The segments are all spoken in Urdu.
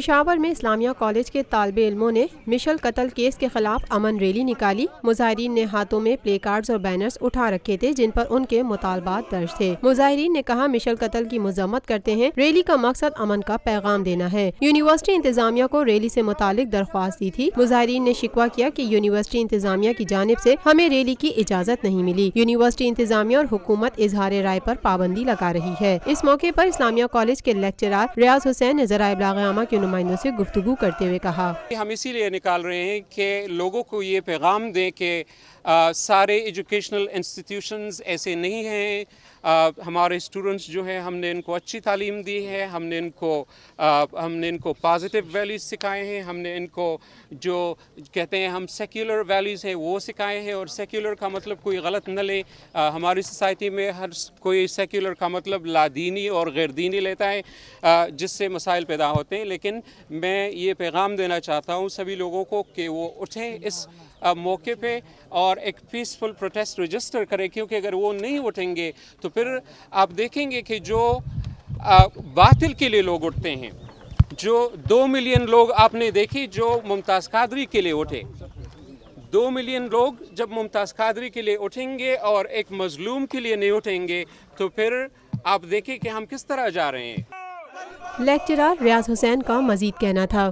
پشاور میں اسلامیہ کالج کے طالب علموں نے مشل قتل کیس کے خلاف امن ریلی نکالی۔ مظاہرین نے ہاتھوں میں پلے کارڈز اور بینرز اٹھا رکھے تھے جن پر ان کے مطالبات درج تھے۔ مظاہرین نے کہا مشل قتل کی مذمت کرتے ہیں، ریلی کا مقصد امن کا پیغام دینا ہے۔ یونیورسٹی انتظامیہ کو ریلی سے متعلق درخواست دی تھی۔ مظاہرین نے شکوہ کیا کہ یونیورسٹی انتظامیہ کی جانب سے ہمیں ریلی کی اجازت نہیں ملی۔ یونیورسٹی انتظامیہ اور حکومت اظہار رائے پر پابندی لگا رہی ہے۔ اس موقع پر اسلامیہ کالج کے لیکچرر ریاض حسین نے ذرائع ابلاغ عامہ کے نمائندوں سے گفتگو کرتے ہوئے کہا، ہم اسی لیے نکال رہے ہیں کہ لوگوں کو یہ پیغام دیں کہ سارے ایجوکیشنل انسٹیٹیوشنز ایسے نہیں ہیں۔ ہمارے اسٹوڈنٹس جو ہیں، ہم نے ان کو اچھی تعلیم دی ہے، ہم نے ان کو پازیٹیو ویلیوز سکھائے ہیں، ہم نے ان کو جو کہتے ہیں ہم سیکولر ویلیوز ہیں وہ سکھائے ہیں۔ اور سیکولر کا مطلب کوئی غلط نہ لے، ہماری سوسائٹی میں ہر کوئی سیکولر کا مطلب لا دینی اور غیر دینی لیتا ہے، جس سے مسائل پیدا ہوتے ہیں۔ لیکن میں یہ پیغام دینا چاہتا ہوں سبھی لوگوں کو کہ وہ اٹھیں اس موقع پہ اور ایک پیسفل پروٹیسٹ رجسٹر کریں، کیونکہ اگر وہ نہیں اٹھیں گے تو پھر آپ دیکھیں گے کہ جو باطل کے لیے لوگ اٹھتے ہیں، جو 2 ملین لوگ آپ نے دیکھی جو ممتاز قادری کے لیے اٹھے، 2 ملین لوگ جب ممتاز قادری کے لیے اٹھیں گے اور ایک مظلوم کے لیے نہیں اٹھیں گے تو پھر آپ دیکھیں کہ ہم کس طرح جا رہے ہیں۔ لیکچرر ریاض حسین کا مزید کہنا تھا،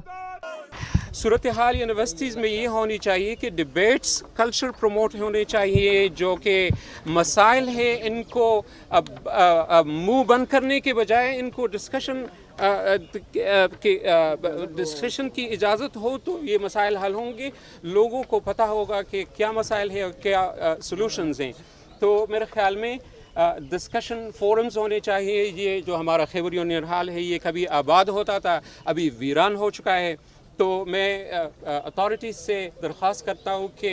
صورتحال یونیورسٹیز میں یہ ہونی چاہیے کہ ڈیبیٹس کلچر پروموٹ ہونے چاہیے، جو کہ مسائل ہیں ان کو منہ بند کرنے کے بجائے ان کو ڈسکشن کی اجازت ہو تو یہ مسائل حل ہوں گے، لوگوں کو پتہ ہوگا کہ کیا مسائل ہیں اور کیا سلوشنز ہیں۔ تو میرے خیال میں ڈسکشن فورمز ہونے چاہیے۔ یہ جو ہمارا خیبر یونین ہال ہے یہ کبھی آباد ہوتا تھا، ابھی ویران ہو چکا ہے۔ تو میں اتھارٹیز سے درخواست کرتا ہوں کہ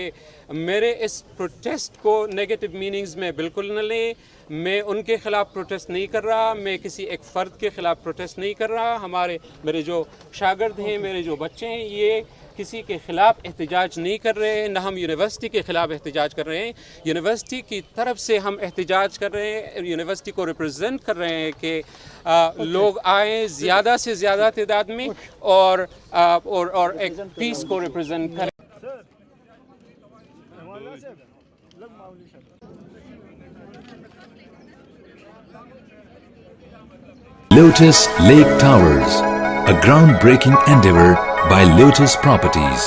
میرے اس پروٹیسٹ کو نیگیٹو میننگز میں بالکل نہ لیں۔ میں ان کے خلاف پروٹیسٹ نہیں کر رہا، میں کسی ایک فرد کے خلاف پروٹیسٹ نہیں کر رہا۔ میرے جو شاگرد ہیں، میرے جو بچے ہیں، یہ کسی کے خلاف احتجاج نہیں کر رہے ہیں، نہ ہم یونیورسٹی کے خلاف احتجاج کر رہے ہیں۔ یونیورسٹی کی طرف سے ہم احتجاج کر رہے ہیں، یونیورسٹی کو ریپرزینٹ کر رہے ہیں کہ لوگ آئیں زیادہ سے زیادہ تعداد میں اور ایک پیس کو ریپرزینٹ کریں۔ Lotus Lake Towers, a groundbreaking endeavor by Lotus Properties.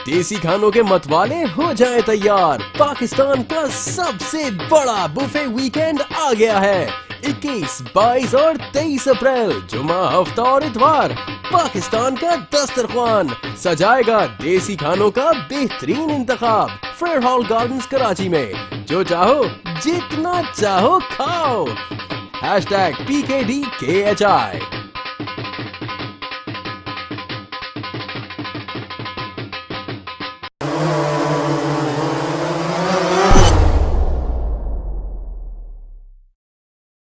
دیسی کھانوں کے متوالے ہو جائیں تیار، پاکستان کا سب سے بڑا بوفے ویکینڈ آ گیا ہے۔ 21، 22 اور 23 اپریل جمعہ، ہفتہ اور اتوار پاکستان کا دسترخوان سجائے گا دیسی کھانوں کا بہترین انتخاب فیئر ہال گارڈنز کراچی میں۔ جو چاہو جتنا چاہو کھاؤ۔ #PKDKHI